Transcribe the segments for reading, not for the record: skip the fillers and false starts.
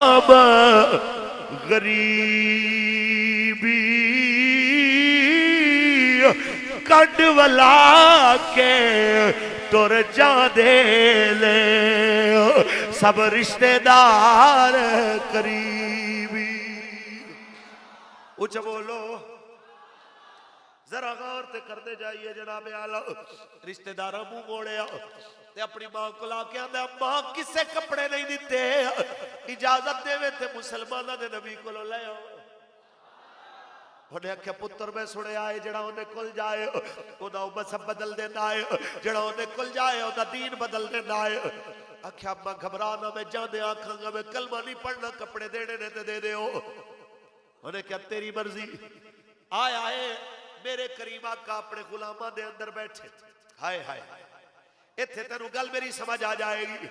गरीबी कड वला के तुर जादे ले सब रिश्तेदार करीबी। उच्च बोलो, जरा गौर ते करते जाइए जनाबे आला। रिश्तेदार मुंह मोड़िया ते अपनी मां को लाके आंदा मां किसे कपड़े नहीं दिते, इजाजत देवे ते मुसलमाना दे नबी को ले आओ। उन्हें आख्या पुत्र मैं सुनिया है जड़ा उन्हें कुल जाए ओदा मजहब बदल देना है, जड़ा उन्हें कुल जाए ओदा दीन बदल देना है। आख्या अम्मा घबरा ना, मैं जाने आखांगा, मैं कलमा नहीं पढ़ना, कपड़े देने ने ते दे दो। उन्हें क्या तेरी मर्जी। आया है मेरे करीम आका अपने गुलामा दे अंदर बैठे। हाय हाय इत्थे तेनू गल मेरी समझ आ जाएगी।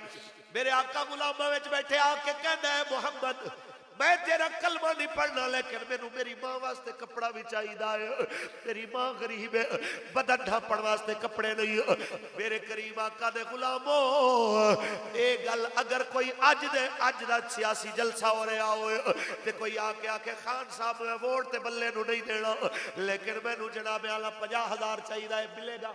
मेरे आका गुलामा विच बैठे आके कहंदा है मुहम्मद मैं तेरा कलमा नहीं पढ़ना, लेकिन मैनू मेरी मां वास्ते कपड़ा भी चाहिए है। तेरी मां गरीब है, बदन ढापण वास्ते कपड़े नहीं। मेरे करीम आका दे गुलामो ये गल अगर कोई अज दा सियासी जलसा हो रहा हो ते कोई आके आके खान साहब मैं वोट ते बल्ले नू नहीं देना, लेकिन मैनू जनाबे आला 50,000 चाहिए है, मिलेगा?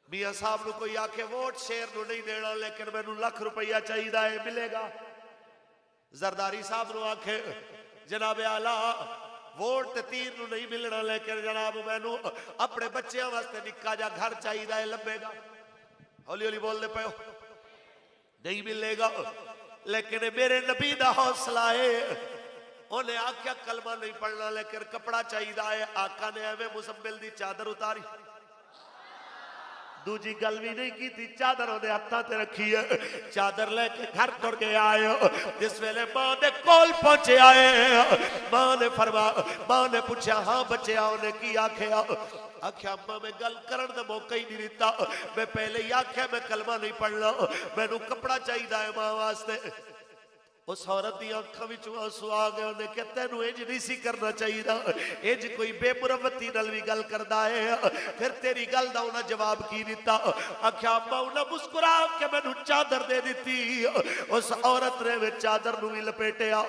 मियां साहब नू कोई आके वोट शेर नू नहीं देना, लेकिन मैनू लाख रुपया चाहिए है, मिलेगा? जरदारी साहब नू आखे जनाबे आला वोट ते तीर नू नहीं मिलना, लेकिन जनाब मैनू अपने बच्चों वास्ते निक्का जा घर चाहिए है, लभेगा? हौली हौली बोलते पे हो, नहीं मिलेगा। लेकिन मेरे नबी दा हौसला है, उन्हें आख्या कलमा नहीं पढ़ना लेकिन कपड़ा चाहिए है। आका ने एवं मुसम्मिल दी चादर उतारी, दूजी गल भी नहीं की थी, चादर उन्हें हाथों ते रखी है, चादर लेके घर तुर के आए। जिस वेले मां दे कोल पहुंचे आए, मां ने पूछा हाँ बच्चा उन्हें की आख्या? आख्या अम्मा मैं गल करन दा मौका ही नहीं दिता, मैं पहले ही आख्या मैं कलमा नहीं पढ़ना, मैनू कपड़ा चाहिए है मां वास्ते। उस औरत दी अखां विचों आंसू आ गए। उन्हें क्या तेनू इंज नहीं सी करना चाहिए, इंज कोई बेमुरवती नाल भी गल करदा है। फिर तेरी गल दा उन्हें जवाब की दिता? आख्या अम्मा उन्हें मुस्कुरा के मैनू चादर दे दी। उस औरत ने वे चादर नू भी लपेटिया।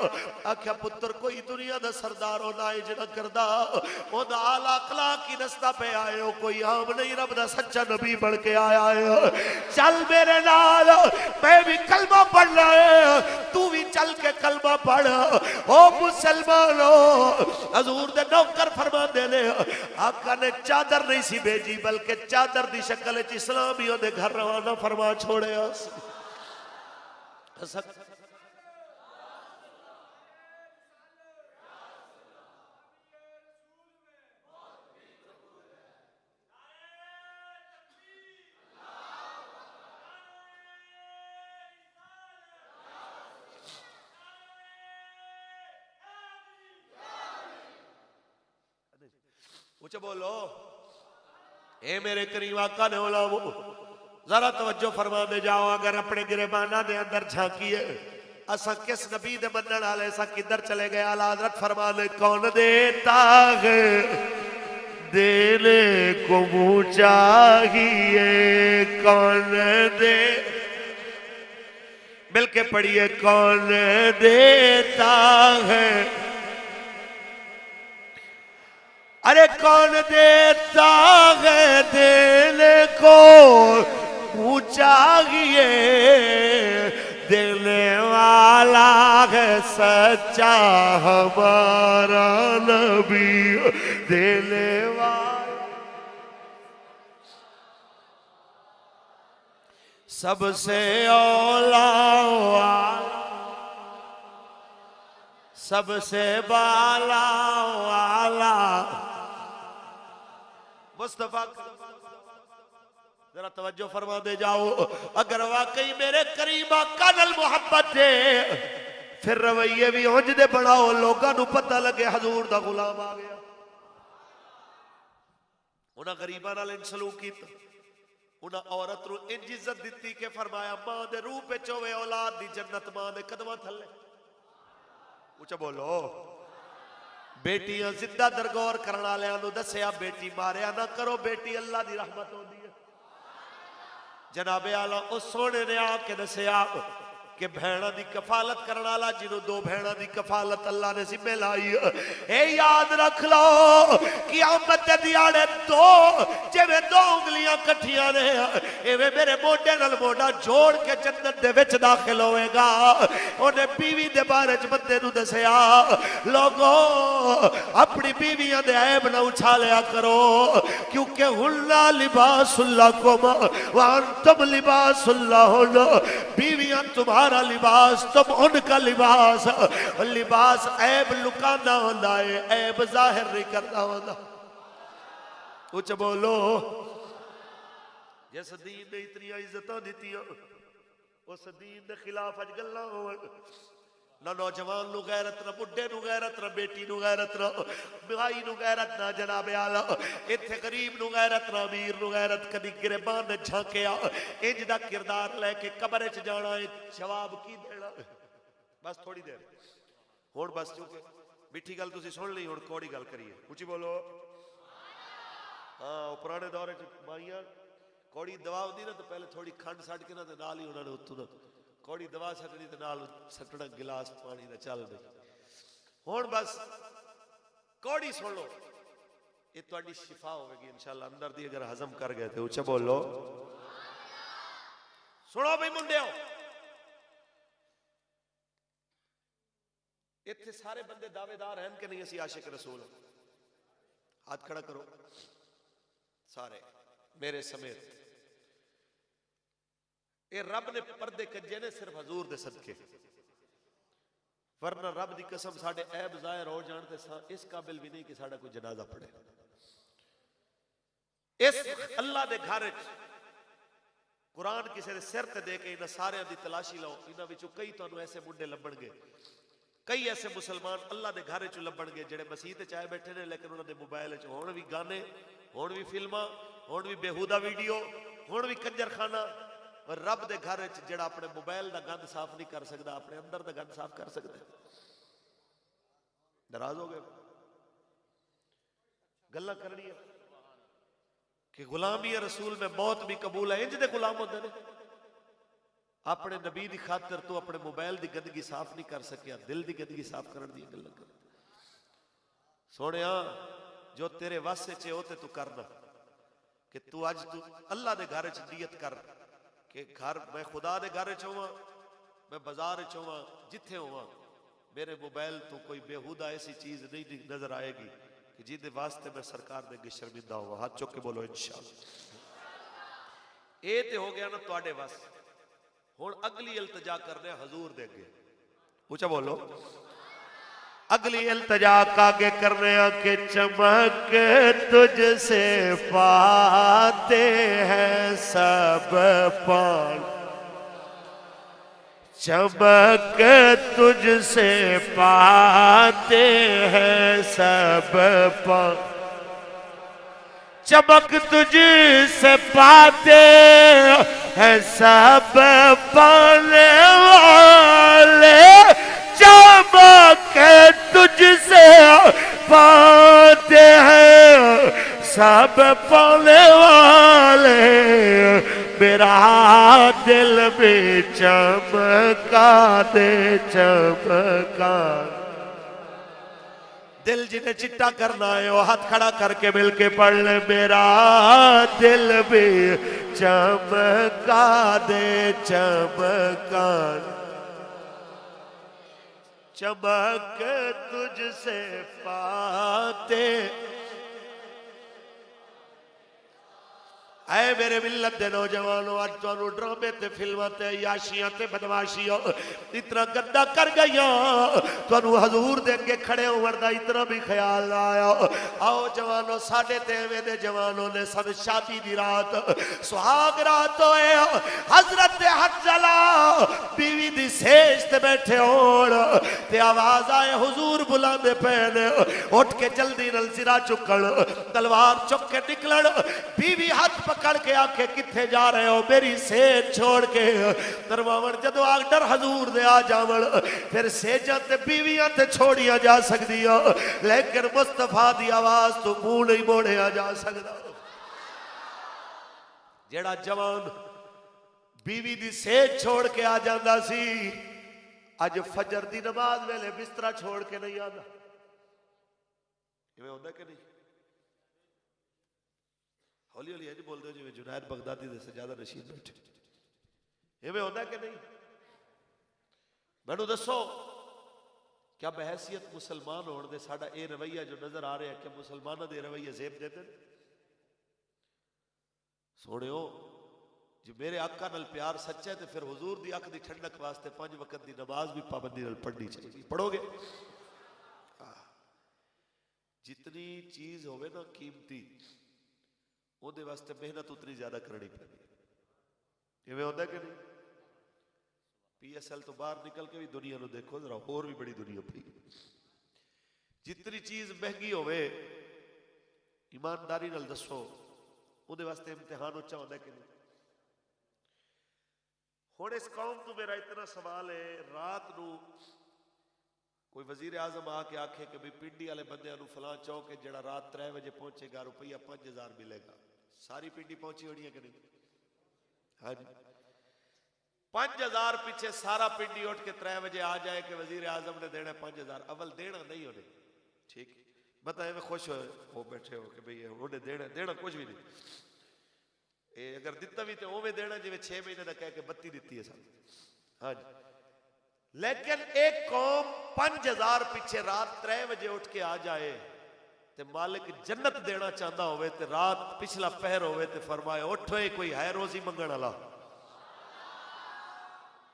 आख्या पुत्र कोई दुनिया दा सरदार होना इंज ना करदा, ओदा आला अखलाक ही दसदा पे आए हो, कोई आम नहीं रब दा सच्चा नबी बन के आया है। चल मेरे नाल, मैं भी कलमा पढ़ना है, तू भी चल के कलमा पढ़। ओ मुसलमानों हजूर दे नौकर फरमांदे ने आका ने चादर नहीं सी भेजी, बल्कि चादर दी शक्ल च इस्लामियों दे घर रवाना फरमा छोड़िया। ऊंचे बोलो, ए मेरे करीम आका ने उलामो जरा तवज्जो फरमा दे जाओ। अगर अपने गिरेबाना दे अंदर झांकीए असा किस नबी दे मनण वाले सा किधर चले गए? आला हज़रत फरमा दे कौन देता है देने को मुँह चाहिए, कौन दे मिलके पढ़िए कौन देता है, अरे कौन देता है देने को चाहिए, देने वाला है सच्चा हमारा नबी, देने वाला सबसे औला सबसे बाला वाला मुस्तफा। जरा तवज्जो फरमा दे जाओ। अगर वाकई मेरे करीम आका नाल मोहब्बत है फिर रवैये भी उंज दे बनाओ, लोगों को पता लगे हजूर दा गुलाम आ गया। उन्हें गरीबां नाल इंज सलूक कीता, उन्हें औरत नूं इंज इज्जत दिती कि फरमाया मां दे रूप विच होवे औलाद दी जन्नत मां दे कदमां थल्ले। ऊंचा बोलो। बेटियां जिद्दा दरगौर करने वाले दसिया बेटी मारिया ना करो, बेटी अल्लाह की रहमत होती है। जनाबे आला उस सोने ने आके दसिया कि भैणा दी कफालत करने वाला जिन्हों दो भैणा दी कफालत अल्लाह ने जिम्मे लाई। ए याद रख लो कि आमद दे दिहाड़े दो जिवें दो उंगलियां कट्ठियां ने एवें मेरे मोढे नाल मोढा जोड़ के जन्नत दे विच दाखिल होएगा। उन्हें बीवी दे बारे च बंदे नूं दसिया लोगो अपनी बीवियां दे ऐब ना उछालिया करो क्योंकि हुन्ना लिबासुल्लकुम व अंतुम लिबासुल्लहुन। बीवियां तुम्हारा लिबास तुम उनका लिबास। लिबास ऐब लुकाना होता है, ऐब जाहिर नहीं करना होता। कुछ बोलो। जिस दीन ने इतनी इज्जत दी उस दीन के खिलाफ अज गल्लां होवन ना नौजवान नूं गैरत ना बुढ़े नूं गैरत ना बेटी नूं गैरत ना भाई नूं गैरत ना जनाब आला इत्थे गरीब नूं गैरत ना अमीर नूं गैरत। कदी गिरबान ने झांकिया इंज दा किरदार लैके कब्र च जाना है जवाब की देना। बस थोड़ी देर हुण बस चूंकि मिठी गल तुसीं सुन ली हुण कौड़ी गल करिए। उची बोलो। हाँ पुराने दौरे च माइयां कौड़ी दवा होंदी ना तो पहले थोड़ी खंड सट के ना नाल ही उन्होंने उत्तों ना कौड़ी दवा सटनी ते नाल सटना गिलास पानी दा चल दे। हुण बस कौड़ी सुन लो ये तुहाडी शिफा होगी इंशाअल्लाह अंदर दी अगर हजम कर गए थे। उच्चा बोलो। सुनो भाई मुंडियो इत्थे सारे बंदे दावेदार हैं कि नहीं असी आशिक रसूल। हाथ खड़ा करो सारे मेरे समेत। ये रब ने पर्दे कजे ने सिर्फ हजूर दे सदके वरना रब दी कसम साडे ऐब जाहिर हो जान ते इस काबिल भी नहीं कि साडा कोई जनाजा पड़े। इस अल्लाह दे घर कुरान किसी दे सिर ते दे के इन्हां सारियां दी तलाशी लो। इन्हां विचों कई तुहानूं ऐसे मुंडे लभणगे कई ऐसे मुसलमान अल्लाह दे घर च लभणगे जिहड़े मसीह ते चाहे बैठे ने लेकिन उन्हां दे मोबाइल च हुण भी गाने हुण भी फिल्मां हुण भी बेहूदा वीडियो हुण भी कंजरखाना। और रब दे घर च जिहड़ा अपने मोबाइल दा गंद साफ नहीं कर सकदा अपने अंदर दा गंद साफ कर सकदा। नाराज हो गए गल्लां करनी है कि गुलामी रसूल में मौत भी कबूल है। इंज दे गुलाम होंदे ने। अपने नबी दी खातर तू अपने मोबाइल दी गंदगी साफ नहीं कर सकिया दिल दी गंदगी साफ करने दी गल्लां कर। सोनिया जो तेरे वस च है ते तू करना कि तू अज तू अल्लाह दे घर च नियत कर कि घर मैं खुदा दे घर च होवां मैं बाजार च होवां जिथे होवां मेरे मोबाइल तो कोई बेहूदा ऐसी चीज नहीं नजर आएगी कि जिहदे वास्ते मैं सरकार दे अगे शर्मिंदा होवां। हाथ चुक के बोलो इंशाअल्लाह। ये ते हो गया ना तुहाडे वस। हुण अगली इल्तिजा करने हजूर दे अगे। ऊंचा बोलो। अगली इल्तिजा आगे करने के चमक तुझसे पाते हैं सब पान चमक तुझसे पाते हैं सब पान चमक तुझसे पाते हैं सब पाने वाले चमक तुझसे पाते हैं सब पाने वाले मेरा दिल भी चमका दे चमका। दिल जिन्हें चिट्टा करना है वो हाथ खड़ा करके मिल के पढ़ ले मेरा दिल भी चमका दे चमका। चमक तुझसे पाते ऐ मेरे मिलत दे नौजवानों अज तुहानू ड्रामे ते फिल्मां ते याशियां ते बदमाशियां इतना गंदा कर गईयां तुहानू हजूर दे अगे खड़े होवन दा इतना भी ख्याल ना आया। आओ जवानों साडे ते एवें दे जवानों ने सब शादी दी रात सुहाग रात होए हजरत हंज़ला बीवी दी सेज ते बैठे होण ते आवाज आए हुजूर बुलांदे पे ने उठ के जल्दी नल सिरा चुकण तलवार चुक के निकलन। बीवी हाथ पकड़ के आके किथे जा रहे हो मेरी सेज छोड़ के दरवावन जदों आग डर हजूर दे आ जावण फिर सेजां ते बीवियां ते छोड़ियां जा सकदियां लेकिन मुस्तफा दी आवाज तो मुंह नहीं मोड़िया जा सकदा। जेड़ा जवान बीवी दी सेज छोड़ के आ जाता सी, अज फजर दी नमाज वेले बिस्तरा छोड़ के नहीं आता। इवें होंदा कि नहीं? हौली हौली इंज बोलते हो जिवें जुनैद बगदादी दे ज्यादा नशीब बैठे। इवें होंदा कि नहीं? मैनू दसो, क्या बहैसियत मुसलमान होने दे साडा ये रवैया जो नजर आ रहा है, क्या मुसलमानों के रवैये जेब देते? सोनियो, जो मेरे आका नाल प्यार सच्चा है तो फिर हुजूर दी अख दी ठंडक वास्ते 5 वक्त दी नमाज भी पाबंदी नाल पढ़नी चाहिए। पढ़ोगे? जितनी चीज होवे ना कीमती, उहदे वास्ते मेहनत उतनी ज्यादा करनी पैंदी। इवें होंदा कि नहीं? PSL तो बाहर निकल के भी दुनिया को देखो जरा, होर भी बड़ी दुनिया पई। जितनी चीज महंगी होवे, ईमानदारी नाल दसो, उहदे वास्ते इम्तिहान उच्चा होंदा कि नहीं? हुण इस कौम तो मेरा इतना सवाल है, रात नू कोई वजीर आजम आके आखे कि भाई पिंडी वाले बंदियां नू फलां चौक है जड़ा रात 3 बजे पहुंचेगा रुपया 5000 मिलेगा। सारी पिंडी पहुंची होनी है कि नहीं? हाँ जी, 5000 पीछे सारा पिंडी उठ के 3 बजे आ जाए कि वजीर आजम ने देना 5000। अवल देना नहीं होने, ठीक बताए में खुश हो बैठे हो कि भाई उन्हें देना कुछ भी नहीं। अगर दिता भी तो उवें देना जिवें 6 महीने का कह के 32 दी है सब। हाँ जी, लेकिन एक कौम 5000 पीछे रात 3 बजे उठ के आ जाए ते मालिक जन्नत देना चाहता होवे ते रात पिछला पहर होवे ते फरमाए उठो, कोई है रोजी मंगण वाला,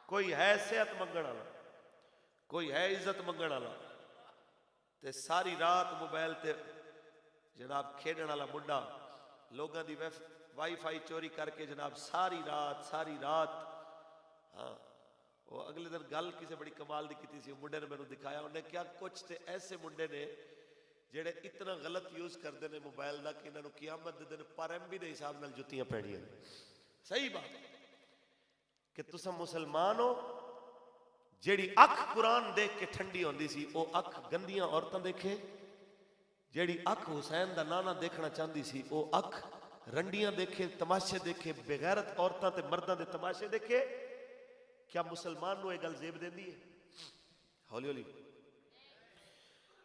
कोई है सेहत मंगण वाला, कोई है इज्जत मंगण वाला, ते सारी रात मोबाइल ते जनाब खेडण वाला मुंडा लोगों की वाईफाई चोरी करके जनाब सारी रात। हाँ, वो अगले दिन गल किसी बड़ी कमाल की की थी, मुंडे ने मैंने दिखाया, उन्हें क्या कुछ ते ऐसे मुंडे ने जेड़े इतना गलत यूज करते हैं मोबाइल का कि इन्होंने कियामत के दिन पर MB के हिसाब नाल जुत्तियां पैणियां। सही बात कि तुसा मुसलमान हो, जेड़ी अख कुरान देख के ठंडी होंदी सी वो अख गंदियां औरतां देखे, जेड़ी अख हुसैन दा नाना देखना चाहती सी वो अख रंडियां देखे, तमाशे देखे, बेगैरत औरतां ते मर्दां दे तमाशे देखे। क्या मुसलमान नूं यह गल जेब देंदी है? हौली हौली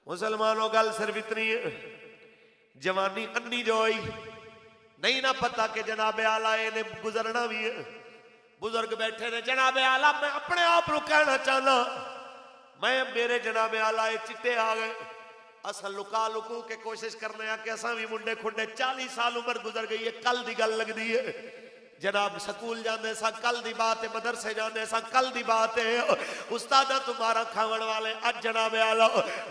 मुसलमानों गल सिर्फ इतनी है, जवानी अन्नी जो आई नहीं ना पता कि जनाबे आला ने गुजरना भी है। बुजुर्ग बैठे ने, जनाबे आला मैं अपने आप को कहना चाहना, मैं मेरे जनाबे आला चिट्टे आ गए, असा लुका लुकू के कोशिश करने आ कि असा भी मुंडे खुंडे 40 साल उम्र गुजर गई है, कल दी गल लगती है। जनाब स्कूल जाने सा कल दी बात है, मदरसे जाने सा कल दी बात है, उस्तादा तुम्हारा खावण वाले अज जनाबे आला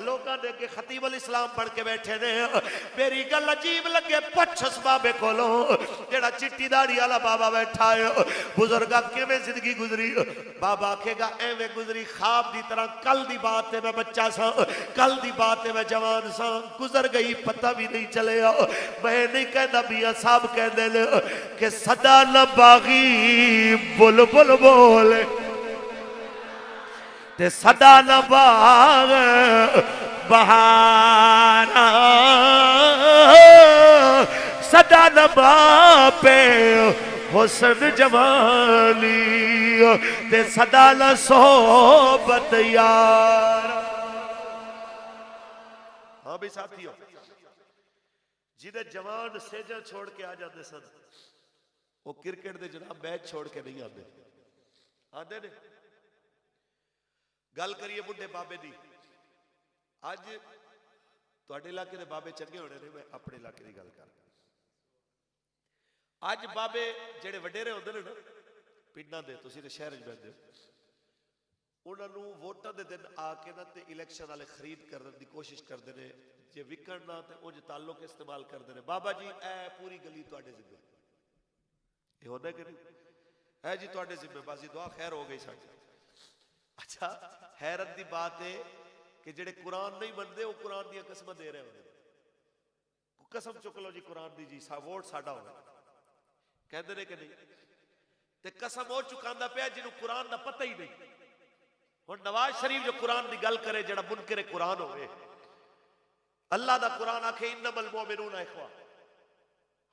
लोगों ने के खतीबुल इस्लाम पढ़ के बैठे ने। मेरी गल अजीब लगे, पुछ उस बाबे कोलो जेड़ा चिट्टी दाढ़ी वाला बाबा बैठा है, बुजुर्गा किवें जिंदगी गुजरी? बाबा आखेगा एवें गुजरी ख्वाब दी तरह, कल दी बात है मैं बच्चा सा, कल दी बात है मैं जवान सा, गुजर गई पता भी नहीं चले। मैं नहीं कहता, मियां साहब कहते ने कि सदा न बागी बुलबुल बोले ते सदा न बाग बहारा, सदा न बापे हुस्न जवानी ते सदा न सोबत यार। हाँ भी साथियों, जिदे जवान सेजा छोड़ के आ जाते सन, वो क्रिकेट दे जनाब मैच छोड़ के नहीं आते, आते ने। गल करिए बुढ़े बाबे दी, अज तुहाडे इलाके दे बाबे चंगे होने ने, मैं अपने इलाके की गल कर। अज बाबे जेड़े वडेरे होंदे ने ना पिंडां दे, तुसीं ते शहर च बैठदे हो, उन्हां नूं वोटां दे दिन आके ना ते इलैक्शन वाले खरीद करने की कोशिश करते हैं, जे विकण ना ते उंज ताल्लुक इस्तेमाल करते हैं। बाबा जी ऐ पूरी गली तुहाडे जिम्मे, ये होता कि नहीं है जी तुहाडे जिम्मे, बस दुआ खैर हो गई साडी। अच्छा, हैरत की बात है कि जेड़े कुरान नहीं मनते वो कुरान दी कसम दे रहे होंगे। कसम चुक लो जी कुरान दी जी, वोट साडा होना, कहते ने कि नहीं? ते कसम वो चुकांदा पिया जिन्हों कुरान का पता ही नहीं। हुण नवाज शरीफ जो कुरान की गल करे, जेड़ा मुनकरे कुरान होवे, अल्लाह का कुरान आखे इन्नमल मोमिनूना इखवा,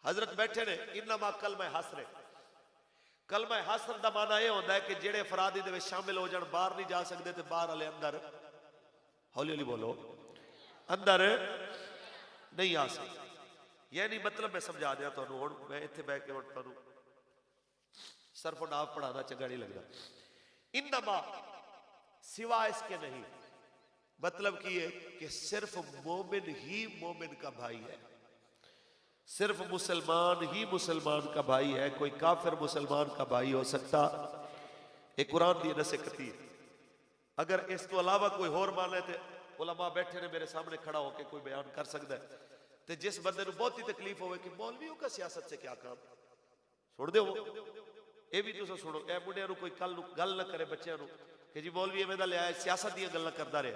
हजरत बैठे ने इन्नमा कल में हंस रहे, कलमा हासन का माना यह होता है कि जेड़े अफराद इहदे विच शामिल हो जाण बाहर नहीं जा सकते, तो बाहर वाले अंदर, हौली हौली बोलो, अंदर नहीं आ सकते। यह नहीं मतलब मैं समझा दिया तुहानू, हुण मैं इत्थे बैठ के तुहानू सरफो नाफ पढ़ाना चंगा नहीं लगता। इन्नमा सिवा इसके नहीं, मतलब की है कि सिर्फ मोमिन ही मोमिन का भाई है, सिर्फ मुसलमान ही मुसलमान का भाई है, कोई काफिर मुसलमान का भाई हो सकता। एक कुरान दी नसीहत है। अगर इस तो अलावा कोई होर माने तो उलमा बैठे ने मेरे सामने खड़ा होकर कोई बयान कर सकता है। तो जिस बंदे को बहुत ही तकलीफ हो कि मौलवियों का सियासत से क्या काम, सुन दो ये भी तुम सुनो। ए मुंडिया कोई कल गल न करे बच्चों कि जी मौलवी इवें दा लिया सियासत दी गल्लां करदा रहे।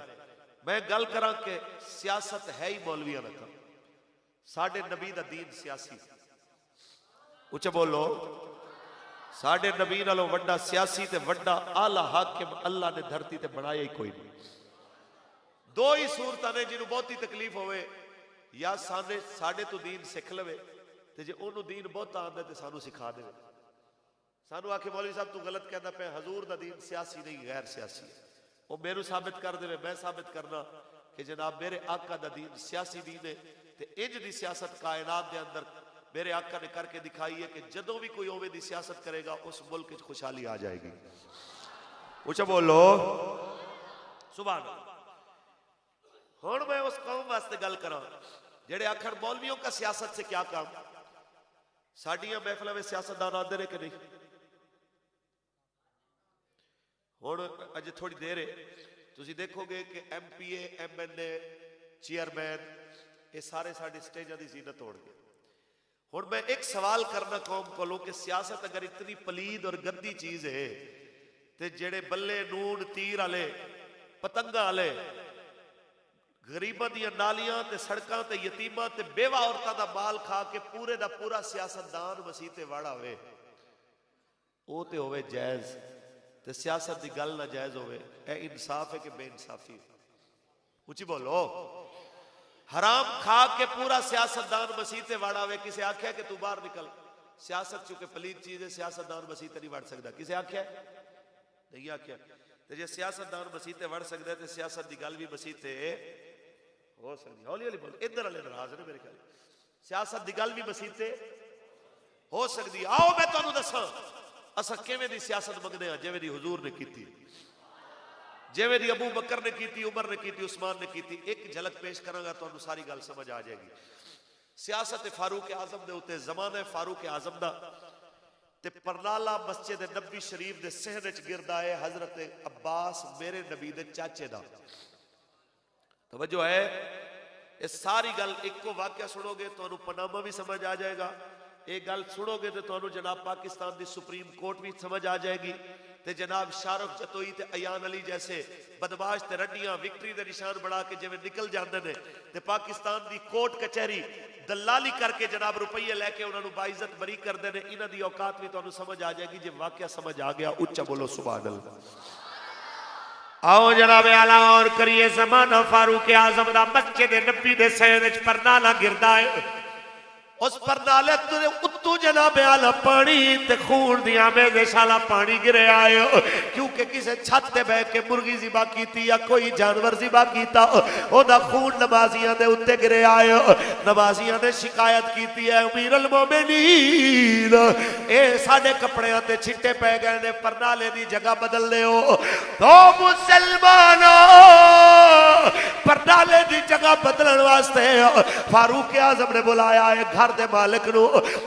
मैं गल करा कि सियासत है ही मौलवियों का काम। साडे नबी दा दीन सियासी, उच्च बोलो, साडे नबी नालों वड्डा सियासी ते वड्डा आला हाकिम अल्लाह ने धरती ते बनाया ही कोई नहीं। दो ही सूरतां ने जिन्हों बहुत ही तकलीफ होवे, या साडे तो दीन सिख लवे, ते जे ओनू दीन बहुत आंदा ते सानू सिखा देवे। सानू आखे मौलवी साहब तू गलत कहता पे, हजूर दा दीन सियासी नहीं गैर सियासी है। वो मेनू साबित कर देवे, मैं साबित करना कि जनाब मेरे आका दा दीन सियासी दीन है। ते इंज दी सियासत कायनात दे अंदर मेरे आका ने करके दिखाई है कि जदों भी कोई ओवे दी सियासत करेगा उस मुल्क में खुशहाली आ जाएगी। ऊंचा बोलो सुभान अल्लाह। हुण मैं उस कौम वास्ते गल करा जेड़े आखर मौलवियों का सियासत से क्या काम। साडियां महफिलों में सियासतदान आते रहे कि नहीं? हुण अज थोड़ी देर है तुसीं देखोगे कि MPA MNA चेयरमैन ये सारे साडी स्टेजां दी जीनत होण गए। हुण मैं एक सवाल करना कौम कोलों कि सियासत अगर इतनी पलीद और गंदी चीज है ते जेड़े बल्ले नून तीर वाले पतंगा वाले गरीबां दी नालियां ते सड़कां ते यतीमां ते बेवा औरतां दा माल खा के पूरे दा पूरा सियासतदान मसीह ते वाड़ा होवे, ओ ते होवे जायज ते सियासत दी गल ना जायज होवे। ए इंसाफ है कि बेइंसाफी? उची बोलो। हराम खा के पूरा सियासतदान मसीह ते वाड़ा होवे, किसे आख्या कि तू बाहर निकल, सियासत चूंकि पलीद चीज है, सियासतदान मसीह ते नहीं वड़ सकता। किसे आख्या? नहीं आख्या। ते जे सियासतदान मसीह ते वड़ सकदा है ते सियासत दी गल भी मसीह ते हो सकती। हौली हौली बोल, इधर वाले नाराज ने मेरे ख्याल। सियासत दी गल भी मसीह ते हो सकती। आओ मैं तुहानू दसां असां किवें दी सियासत मंगदे हां, जिवें दी हुजूर ने कीती, जिवें दी अबू बकर ने कीती, उमर ने कीती, उस्मान ने कीती। एक झलक पेश करांगा तुहानू सारी गल समझ आ जाएगी। सियासत फारूक आजम दे उत्ते ज़माने फारूक आजम दा ते परनाला मस्जिद नबी शरीफ दे सहन च गिरदा है हजरत अब्बास मेरे नबी दे चाचे दा। तवज्जो है, ये सारी गल एको वाकया सुनोगे तो पनामा भी समझ आ जाएगा। एक गल सुनोगे तो तुहानू जनाब पाकिस्तान दी सुप्रीम कोर्ट भी समझ आ जाएगी। ते जनाब शाहरुख जतोई ते अयान अली जैसे बदमाश ते रड्डियां विक्ट्री दे निशान बना के जिवें निकल जाते हैं ते पाकिस्तान दी कोर्ट कचहरी दलाली करके जनाब रुपये लैके उन्होंने बाइज्जत बरी करते हैं। इन्हां दी औकात भी तुहानू समझ आ जाएगी जे वाकया समझ आ गया। उच्चा बोलो सुभान अल्लाह। आओ जनाब आला और करिए ज़माना फारूक आजम दा मस्जिद नबी दे सहन च परनाला गिरदा है। उस परनाले उत्तू जनाब आला पानी ते खून दिया मेजेशाला पानी गिरे आए, क्योंकि किसी छत ते बह के मुर्गी ज़िबा की या कोई जानवर ज़िबा किया, ओदा खून नमाजियां दे उत्ते गिरे आए। नमाजियां ने शिकायत की है, अमीरुल मोमिनीन ए साडे कपड़ियां ते छिट्टे पै गए ने, परनाले दी जगह बदल लियो। तो मुसलमानों परनाले दी जगह बदलने वास्ते फारूक आजम ने बुलाया है घर दे मालिक नु,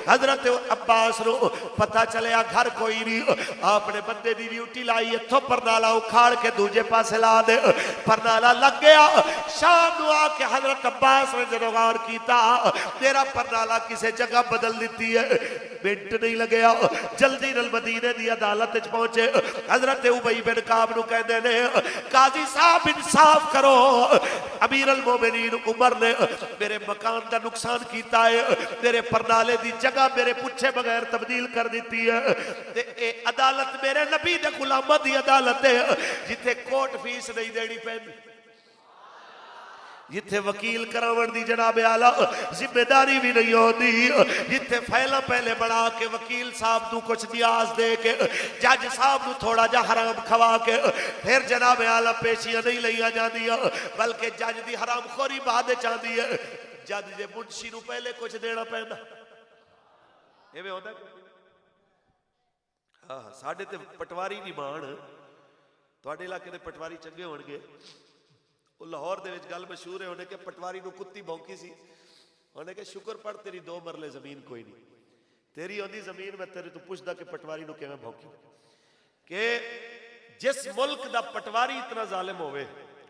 हजरत अब्बास नु। पता चलिया घर कोई नहीं, अपने बंदे दी ड्यूटी लाई, इथों परनाला उखाड़ के दूजे पासे ला दे। परनाला लग गया। शाम नु आके हजरत अब्बास ने जदों गौर कीता, तेरा परनाला किसी जगह बदल दी है। मिनट नहीं लगे, जल्दी नल मदीने दी अदालत च पहुंचे। हजरत उबई बिन काब नु कहंदे ने, काजी साहब इंसाफ करो, अमीर अल मोमिनीन उमर ने मेरे मकान का नुकसान किया है, मेरे परनाले की जगह मेरे पूछे बगैर तब्दील कर दी है। ते ए अदालत मेरे नबी दे गुलामां दी अदालत है, जिथे कोर्ट फीस नहीं देनी पैंदी। जिथे वकील करावन दी जनाब आला जिम्मेदारी भी नहीं होती, जिथे फैला पहले बना के वकील साहब नू कुछ न्याज दे के जज साहब नू थोड़ा जा हराम खवा के फिर जनाब आला पेशियां नहीं लिया जांदियां, बल्कि जज दी हराम खोरी बाद चाहती है। जज जे मुंशी नू पहले कुछ देना पैंदा, इवें होंदा। हाँ साडे ते पटवारी नहीं मान, तुहाडे इलाके दे पटवारी चंगे होणगे। लाहौर दे विच गल मशहूर है, उन्हें कि पटवारी नू कुत्ती भौंकी सी, उन्हें कि शुक्र पढ़ तेरी 2 मरले जमीन कोई नहीं, तेरी आंदी जमीन मैं तेरे तो पुछदा कि पटवारी नू किवें भौंकी। कि जिस मुल्क दा पटवारी इतना जालिम होवे,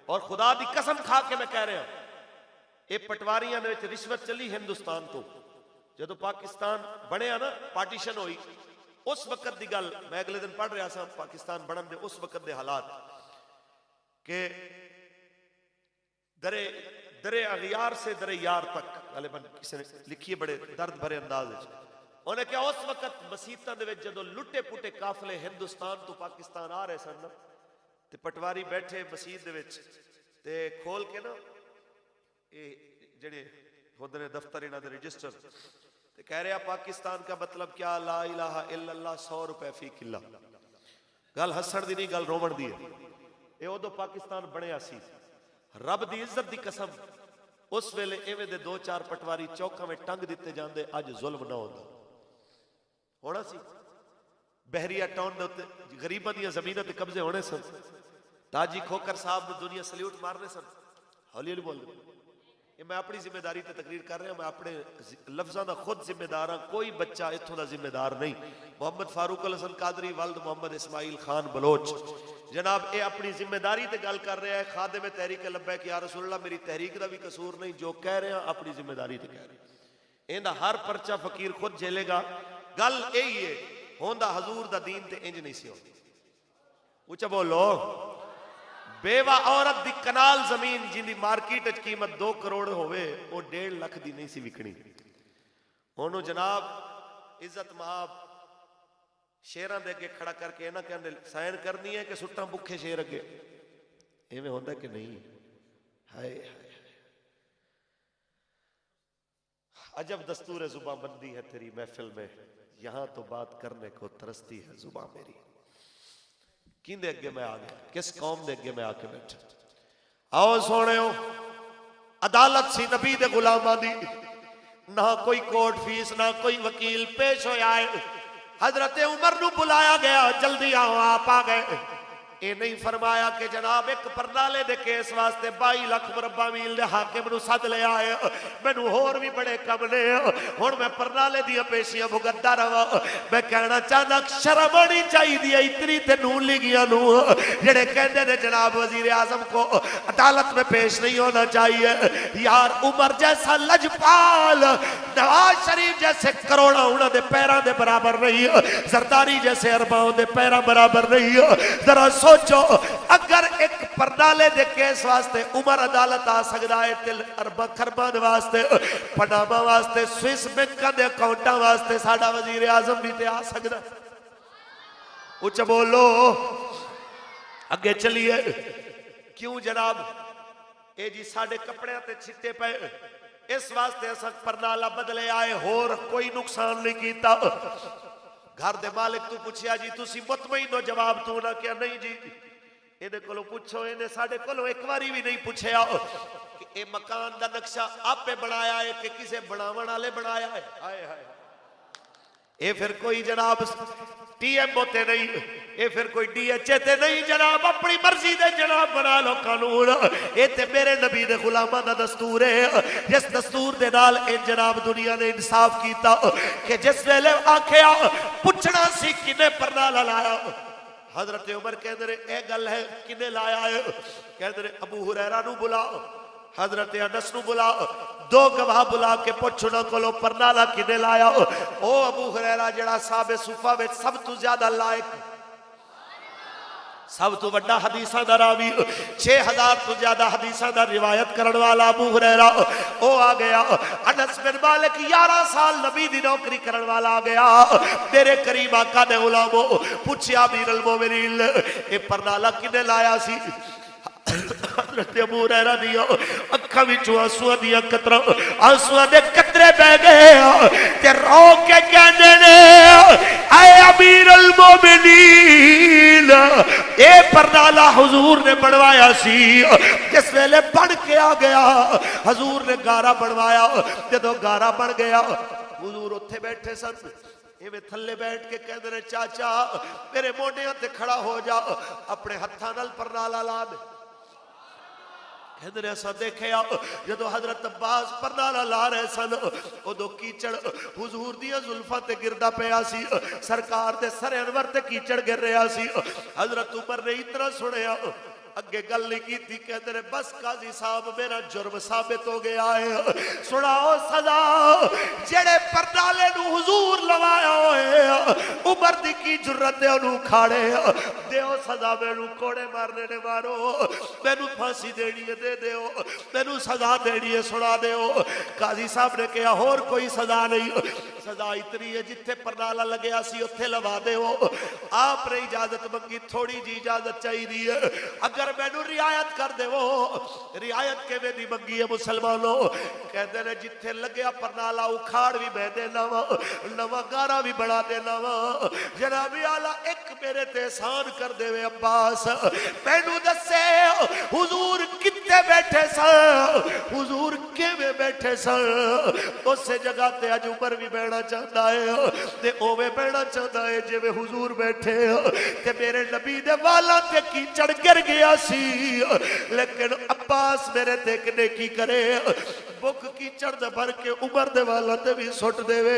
और खुदा दी कसम खा के मैं कह रहा ये पटवारियां दे विच रिश्वत चली हिंदुस्तान तो जदों पाकिस्तान बनिया ना, पार्टीशन हुई, उस वक्त की गल मैं अगले दिन पढ़ रहा था, पाकिस्तान बनन दे उस वक्त के हालात के दरे दरे अगियार से दरे यार तक गालिबन किसी ने लिखी है बड़े दर्द भरे अंदाज में। उन्हें क्या उस वक्त मसीतां दे विच जदों लुटे पुटे काफले हिंदुस्तान तो पाकिस्तान आ रहे सन, ते पटवारी बैठे मसीत दे विच ते खोल के ना ये जेड़े होंदे ने दफ्तर इन्हां दे रजिस्टर, ते कह रहा पाकिस्तान का मतलब क्या, ला इलाहा इल्लल्लाह 100 रुपए फी किला। गल हसण दी नहीं, गल रोवण दी है। ये उदों पाकिस्तान बनिया सी, रब दी इज्जत दी कसम उस वेले इवें दे 2-4 पटवारी चौकां में टंग दिते जांदे, अज जुल्म ना होंदा होना सी। बहरिया टाउन दे उत्ते गरीबां दी ज़मीनां ते कब्जे होने सन, ताजी खोकर साहब ने दुनिया सल्यूट मारने सन। हौली हौली बोल, ये मैं अपनी जिम्मेदारी ते तकरीर कर रहा, मैं अपने लफ्ज़ां दा खुद जिम्मेदार हाँ, कोई बच्चा इत्थों दा जिम्मेदार नहीं। मोहम्मद फारूक अल हसन कादरी वल्द मोहम्मद इस्माइल खान बलोच जनाब ये अपनी जिम्मेदारी ते गल कर रहा है। खादिम तहरीक लब्बैक या रसूलल्लाह, मेरी तहरीक दा भी कसूर नहीं, जो कह रहे हैं अपनी जिम्मेदारी ते कह रहे हैं। इहदा हर परचा फकीर खुद झेलेगा। गल यही है, होंदा हजूर दा दीन ते इंज नहीं सी होंदा। उच्चा बोलो। बेवा औरत दी कनाल जमीन जिंदी मार्केट च कीमत 2 करोड़ होवे, वो 1.5 लाख दी नहीं सी विकनी। ओनू जनाब इज्जत महाब शेरां दे अगे खड़ा करके इन्हां कहंदे साइन करनी है कि सुट्टां भुखे शेर अगे, इवें होंदा कि नहीं? हाय हाय अजब दस्तूर जुबां बंदी है तेरी महफिल में, यहां तो बात करने को तरसती है जुबां मेरी। किंदे अगे मैं आ गया, किस कौम दे अगे मैं आके बैठा। आओ सोनियो, अदालत सी नबी दे गुलामां दी, ना कोई कोर्ट फीस ना कोई वकील पेश होया है। हजरत उमर नू बुलाया गया, जल्दी आओ आप आ गए। ये नहीं फरमाया कि जनाब एक परनाले दे केस वास्ते 22 लाख मुरब्बा मील दे हाकिम नू सद ले आए, मैनू होर भी बड़े कम ने, हुण मैं परनाले दी पेशियां भुगतदा रहा। मैं कहना चाहना शर्म आनी चाहिए इतनी ते नून लीगियां नू जेड़े कहंदे ने जनाब वजीर आजम को अदालत में पेश नहीं होना चाहिए। यार उमर जैसा लजपाल, नवाज शरीफ जैसे करोड़ा उन्हां दे पैरां दे बराबर नहीं, जरदारी जैसे अरबाओं दे पैरां बराबर नहीं। जरा सोचो, अगर एक परनाले दे केस वास्ते उमर अदालत आ सकता है, ते अरबा खरबा वास्ते, पनामा वास्ते, स्विस बैंकों के अकाउंटा वास्ते साडा वजीर आजम भी आ सकता। उच्च बोलो। अगे चलिए। क्यों जनाब? ए जी साडे कपड़े ते छिट्टे पे, इस वास्ते अस परनाला बदले आए, होर कोई नुकसान नहीं किया। घर दे मालिक तू पूछया जी तुसी मुतमईन हो? जवाब तू ना क्या? नहीं जी। इहदे कोलों पूछो, इहने साडे कोलों एक बारी भी नहीं पूछया कि ए मकान दा नक्शा आपे बनाया है कि किसे बनावन वाले बनाया है। हाय हाय, ये फिर कोई जनाब टीएमओ ते नहीं, ये फिर कोई डीएचए ते नहीं जनाब, अपनी मर्जी दे जनाब बना लो कानून। ये ते मेरे नबी दे गुलामां दा दस्तूर है, जिस दस्तूर दे नाल इन जनाब दुनिया ने इंसाफ कीता कि जिस वेले आखिया पुछना सी किने परनाला लाया, हजरत उमर कहंदे ने ए गल है किने लाया है? कहंदे ने अबू हुरैरा नू बुलाओ, हजरत अनस नू बुलाओ, 2 गवाह बुला के पुछ उन्हां कोलों परनाला किने लाया। ओ अबू हुरैरा जेड़ा साहबे सुफा विच सब तो ज्यादा लायक, सब तो बड़ा हदीसां दा रावी, 6000 तो ज्यादा हदीसां दा रिवायत करने वाला अबू हुरैरा ओ आ गया। अनस बिन मालिक 11 साल नबी दी नौकरी करने वाला आ गया। मेरे करीब आका ने गुलामो पूछया अमीरुल मोमिनीन ए परनाला किने लाया सी? हजरत अबू हुरैरा दी अखां विचों आंसुआं दे कतरे बह गए ते रो के कहंदे ने ऐ अमीर अल मोमिनीन ए परनाला हुजूर ने बनवाया सी जिस वेले बन के आ गया हुजूर ने गारा बनवाया जदों गारा बन गया हुजूर उत्थे बैठे सन इवें थले बैठ के कहते ने चाचा मेरे मोढियां ते खड़ा हो जा अपने हत्थां नाल परनाला ला दे कहते ने असां देखिया जदों हजरत अब्बास परनाला ला रहे सन उदों कीचड़ हुजूर दियां जुल्फां ते गिरदा पिया सी सरकार दे सर अनवर ते कीचड़ गिर रहा सी हजरत उमर ने इतना सुनिया अगे गल नहीं की थी कहते ने बस काजी साहब मेरा जुर्म साबित हो गया है सुनाओ सजा जेड़े परनाले नू हुजूर लवाया होए उमर दी की जुर्रत है ओनू खाड़े देओ सजा मैनू कोड़े मारने ने मारो मैनू फांसी देनी है दे देओ मैनू सजा देनी है सुना देओ काजी साहब ने कहा होर कोई सजा नहीं सजा इतनी है जिथे परनाला लग्या सी उत्थे लवा देओ आपने इजाजत मंगी थोड़ी जी इजाजत चाहिए अगर मैनू रियायत कर देवो रियायत किवें दी मंगी है मुसलमानों कहते ने जिथे लग्या परनाला उखाड़ भी मैं देना वा नवा गारा भी बना देना वा जनाबी आला एक मेरे ते एहसान कर देवे अब्बास मैनू दसे हुजूर कित्थे बैठे सन हुजूर किवें बैठे सन उस जगह ते अज उमर भी बैठना चाहता है ते ओवे बैठना चाहता है जिवें हुजूर बैठे ते मेरे नबी दे वालां ते कीचड़ गिर गया सी लेकिन अब्बास मेरे ते नेकी करे बुक कीचड़ दे भर के उमर दे वाला ते भी सुट देवे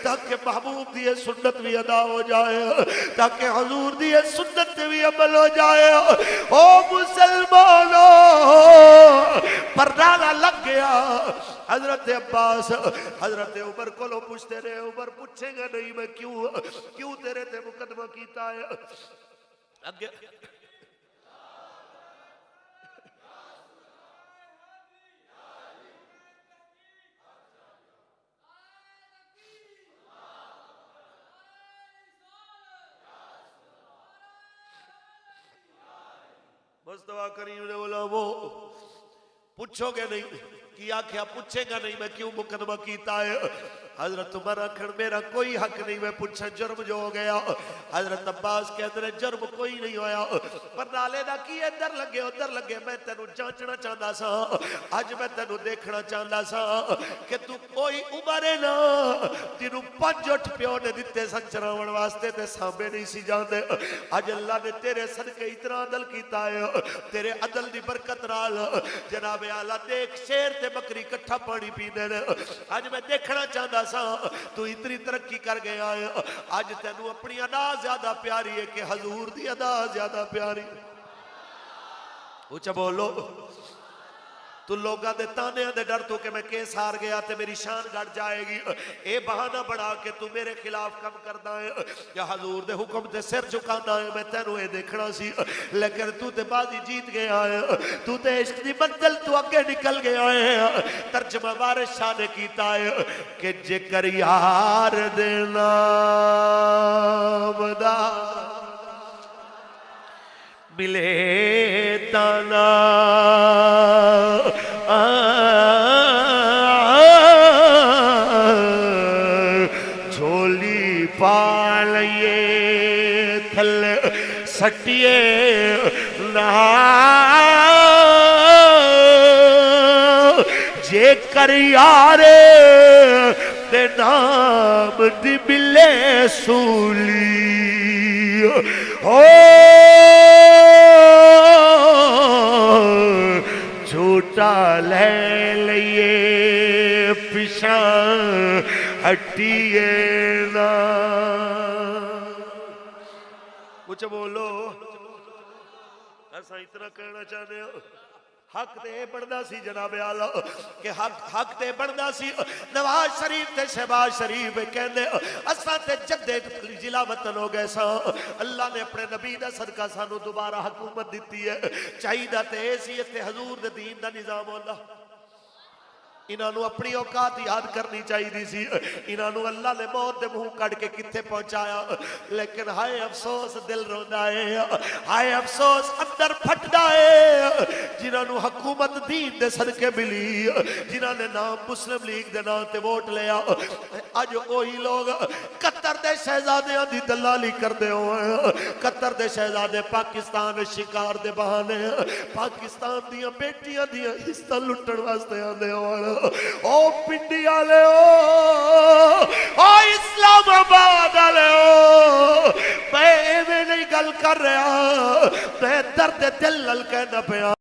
ताकि महबूब दी सुन्नत भी अदा हो जाए ताकि हुजूर दी सुन्नत भी अमल हो जाए ओ मुसलमानों परनाला लग गया हजरत अब्बास हजरत उमर को पूछते रहे उमर पूछेगा नहीं मैं क्यों तेरे ते मुकदमा कीता है अगे मुस्तफा करीम ने बोला वो पूछोगे नहीं कि आख्या पूछेगा नहीं मैं क्यों मुकदमा कीता है हजरत उमर आखिर मेरा कोई हक नहीं मैं पूछा जुर्म जो हो गया हजरत अब्बास कहते हैं जुर्म कोई नहीं होया पर नाले दा की इधर लगे उधर लगे मैं तेनू जांचना चाहता सा अज मैं तेनू देखना चाहता सा कि तू कोई उमर है ना तेनू 5 उठ प्यो ने दिते सन चरावण वास्ते ते सांबे नहीं सी जांदे अज अल्लाह ने तेरे सदके इतना अदल कीता है तेरे अदल दी बरकत नाल जनाब आला देख शेर ते बकरी इकट्ठा पानी पींदे ने अज मैं देखना चाहता तू इतनी तरक्की कर गया है अज तेनू अपनी अदा ज्यादा प्यारी है कि हजूर दी अदा ज्यादा प्यारी उच्चा बोलो तू लोगों के ताने दे डर तो कि मैं केस हार गया तो मेरी शान घट जाएगी ये बहाना बना के तू मेरे खिलाफ कम करता है या हजूर दे हुक्म ते सिर झुकाता है मैं तेनू ये देखना सी लेकिन तू ते बाजी जीत गया है तू ते इश्क दी मंजिल तू अगे निकल गया है तर्जमा वारिस शाह ने कीता है कि जेकर यार दे नाम दा मिले ताना झोली पालिए थले सटिए नहा जे कर यारे ते नाम दी मिले सूली हो झूठा ले लिए पिछा हटिए ना कुछ बोलो ऐसा इतना कहना चाहते हो हक ते बनदा सी जनाब आला कि हक ते बनदा सी नवाज शरीफ ते शहबाज शरीफ कहंदे असां ते जद्दे जिला वतन हो गए सा अल्लाह ने अपने नबी दा सदका सानू दोबारा हुकूमत दिती है चाहिदा ते सी इत्थे हजूर दे दीन दा निजाम होंदा इन्हों अपनी औकात याद करनी चाहिए सी इन्हों अल्लाह ने मौत के मुंह कट के किथे पहुंचाया लेकिन हाय अफसोस दिल रोंदा है हाय अफसोस अंदर फटदा है जिन्हों जिन्होंने हुकूमत दीन दे सदके मिली, जिन्होंने नाम मुस्लिम लीग दे नाम ते वोट लिया, अज वही लोग कतर दे शहजादियां दी दलाली करते हो। कतर दे शहजादे पाकिस्तान शिकार दे बहाने पाकिस्तान दियां बेटियां दियां हिस्सा लुटन वास्ते आंदे हो। ओ पिंडी वाले ओ इस्लामाबाद वाले मैं एवें नहीं गल कर रहा, मैं दर्द दिल नाल कहना पिया।